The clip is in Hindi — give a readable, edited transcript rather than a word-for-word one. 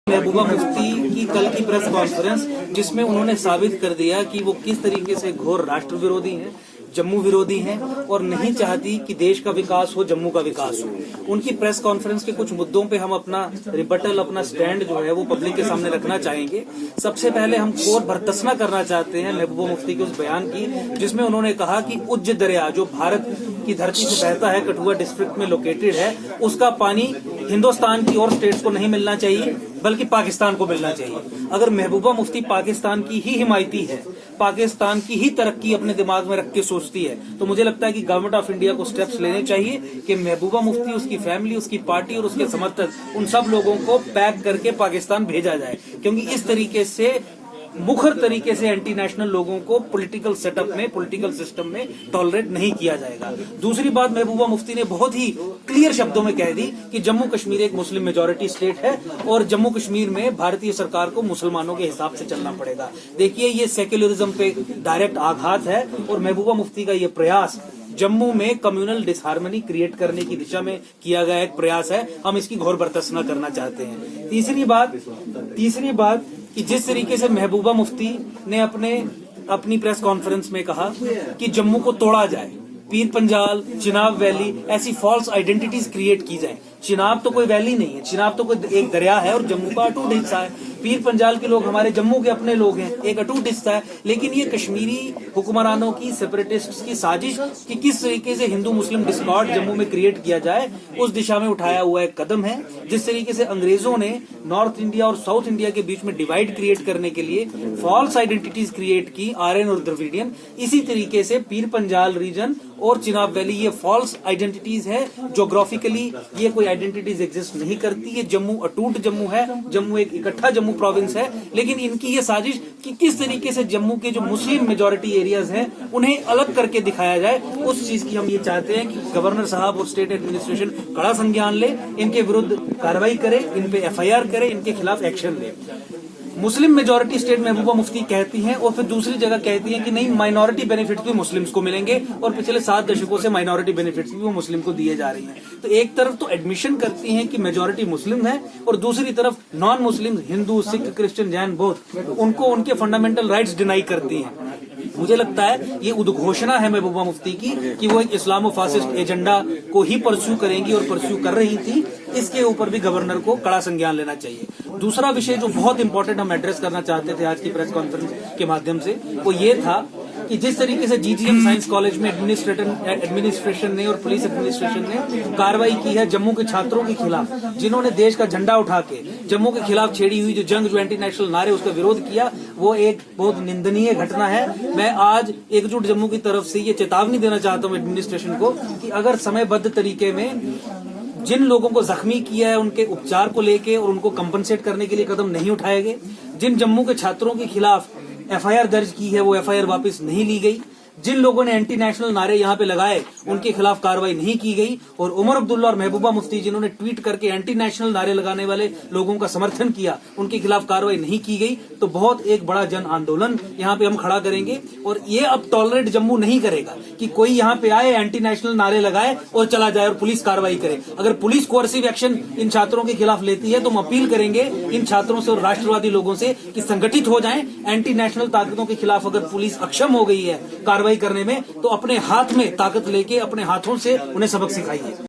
महबूबा मुफ्ती की कल की प्रेस कॉन्फ्रेंस, जिसमें उन्होंने साबित कर दिया कि वो किस तरीके से घोर राष्ट्र विरोधी हैं, जम्मू विरोधी हैं और नहीं चाहती कि देश का विकास हो, जम्मू का विकास हो। उनकी प्रेस कॉन्फ्रेंस के कुछ मुद्दों पे हम अपना रिबटल, अपना स्टैंड जो है वो पब्लिक के सामने रखना चाहेंगे। सबसे पहले हम कोर भर्त्सना करना चाहते हैं महबूबा मुफ्ती के उस बयान की, जिसमें उन्होंने कहा कि उज्ज दरिया जो भारत की धरती से बहता है, कठुआ डिस्ट्रिक्ट में लोकेटेड है, उसका पानी हिंदुस्तान की और स्टेट्स को नहीं मिलना चाहिए बल्कि पाकिस्तान को मिलना चाहिए। अगर महबूबा मुफ्ती पाकिस्तान की ही हिमायती है, पाकिस्तान की ही तरक्की अपने दिमाग में रख के सोचती है, तो मुझे लगता है कि गवर्नमेंट ऑफ इंडिया को स्टेप्स लेने चाहिए कि महबूबा मुफ्ती, उसकी फैमिली, उसकी पार्टी और उसके समर्थक, उन सब लोगों को पैक करके पाकिस्तान भेजा जाए, क्योंकि इस तरीके से मुखर तरीके से एंटी नेशनल लोगों को पॉलिटिकल सेटअप में, पॉलिटिकल सिस्टम में टॉलरेट नहीं किया जाएगा। दूसरी बात, महबूबा मुफ्ती ने बहुत ही क्लियर शब्दों में कह दी कि जम्मू कश्मीर एक मुस्लिम मेजॉरिटी स्टेट है और जम्मू कश्मीर में भारतीय सरकार को मुसलमानों के हिसाब से चलना पड़ेगा। देखिए, ये सेक्युलरिज्म पे डायरेक्ट आघात है और महबूबा मुफ्ती का ये प्रयास जम्मू में कम्युनल डिसहार्मनी क्रिएट करने की दिशा में किया गया एक प्रयास है। हम इसकी घोर बर्दाश्त करना चाहते हैं। तीसरी बात कि जिस तरीके से महबूबा मुफ्ती ने अपनी प्रेस कॉन्फ्रेंस में कहा कि जम्मू को तोड़ा जाए, पीर पंजाल, चिनाब वैली, ऐसी फॉल्स आइडेंटिटीज क्रिएट की जाए। चिनाब तो कोई वैली नहीं है, चिनाब तो कोई एक दरिया है और जम्मू का अटूट हिस्सा है। पीर पंजाल के लोग हमारे जम्मू के अपने लोग हैं, एक अटूट हिस्सा है। लेकिन ये कश्मीरी हुक्मरानों की, सेपरेटिस्ट्स की साजिश कि किस तरीके से हिंदू मुस्लिम डिस्कॉर्ड जम्मू में क्रिएट किया जाए, उस दिशा में उठाया हुआ एक कदम है। जिस तरीके से अंग्रेजों ने नॉर्थ इंडिया और साउथ इंडिया के बीच में डिवाइड क्रिएट करने के लिए फॉल्स आइडेंटिटीज क्रिएट की, आर्यन और द्रविडियन, इसी तरीके से पीर पंजाल रीजन और चिनाब वैली ये फॉल्स आइडेंटिटीज है। ज्योग्राफिकली ये कोई आइडेंटिटीज एग्जिस्ट नहीं करती। ये जम्मू अटूट जम्मू है, जम्मू एक इकट्ठा जम्मू प्रोविंस है। लेकिन इनकी ये साजिश कि किस तरीके से जम्मू के जो मुस्लिम मेजॉरिटी एरियाज हैं उन्हें अलग करके दिखाया जाए, उस चीज की हम ये चाहते हैं कि गवर्नर साहब और स्टेट एडमिनिस्ट्रेशन कड़ा संज्ञान ले, इनके विरुद्ध कार्रवाई करे, इन पे FIR करे, इनके खिलाफ एक्शन ले। Muslim majority state Mehbooba Mufti कहती हैं और फिर दूसरी जगह कहती हैं कि नहीं, माइनॉरिटी बेनिफिट्स भी मुस्लिम्स को मिलेंगे और पिछले 7 दशकों से माइनॉरिटी बेनिफिट्स भी वो मुस्लिम को दिए जा रही हैं। तो एक तरफ तो एडमिशन करती हैं कि मेजॉरिटी मुस्लिम है और दूसरी तरफ non Muslim, Hindu, Sikh, Christian, Jain, बौद्ध, उनको उनके फंडामेंटल राइट्स डिनाई करती हैं। मुझे लगता है ये उद्घोषणा है महबूबा मुफ्ती की कि वो एक इस्लामो फासिस्ट एजेंडा को ही परस्यू करेंगी और परस्यू कर रही थी। इसके ऊपर भी गवर्नर को कड़ा संज्ञान लेना चाहिए। दूसरा विषय जो बहुत इंपॉर्टेंट हम एड्रेस करना चाहते थे आज की प्रेस कॉन्फ्रेंस के माध्यम से, वो ये था कि जिस तरीके से GGM साइंस कॉलेज में एडमिनिस्ट्रेशन ने और पुलिस एडमिनिस्ट्रेशन ने कार्रवाई की है जम्मू के छात्रों के खिलाफ, जिन्होंने देश का झंडा उठा के जम्मू के खिलाफ छेड़ी हुई जो जंग, जो एंटी नेशनल नारे, उसका विरोध किया, वो एक बहुत निंदनीय घटना है। मैं आज एकजुट जम्मू की तरफ से ये चेतावनी देना चाहता हूँ एडमिनिस्ट्रेशन को कि अगर समयबद्ध तरीके में जिन लोगों को जख्मी किया है उनके उपचार को लेके और उनको कंपनसेट करने के लिए कदम नहीं उठाए गए, जिन जम्मू के छात्रों के खिलाफ FIR दर्ज की है वो FIR वापस नहीं ली गई, जिन लोगों ने एंटी नेशनल नारे यहाँ पे लगाए उनके खिलाफ कार्रवाई नहीं की गई, और उमर अब्दुल्ला और महबूबा मुफ्ती जिन्होंने ट्वीट करके एंटी नेशनल नारे लगाने वाले लोगों का समर्थन किया, उनके खिलाफ कार्रवाई नहीं की गई, तो बहुत एक बड़ा जन आंदोलन यहाँ पे हम खड़ा करेंगे। और ये अब टॉलरेट जम्मू नहीं करेगा कि कोई यहाँ पे आए, एंटी नेशनल नारे लगाए और चला जाए और पुलिस कार्रवाई करे। अगर पुलिस कोर्सिव एक्शन इन छात्रों के खिलाफ लेती है तो हम अपील करेंगे इन छात्रों से और राष्ट्रवादी लोगों से कि संगठित हो जाएं। एंटी नेशनल ताकतों के खिलाफ अगर पुलिस अक्षम हो गई है कार्रवाई करने में, तो अपने हाथ में ताकत लेके अपने हाथों से उन्हें सबक सिखाइए।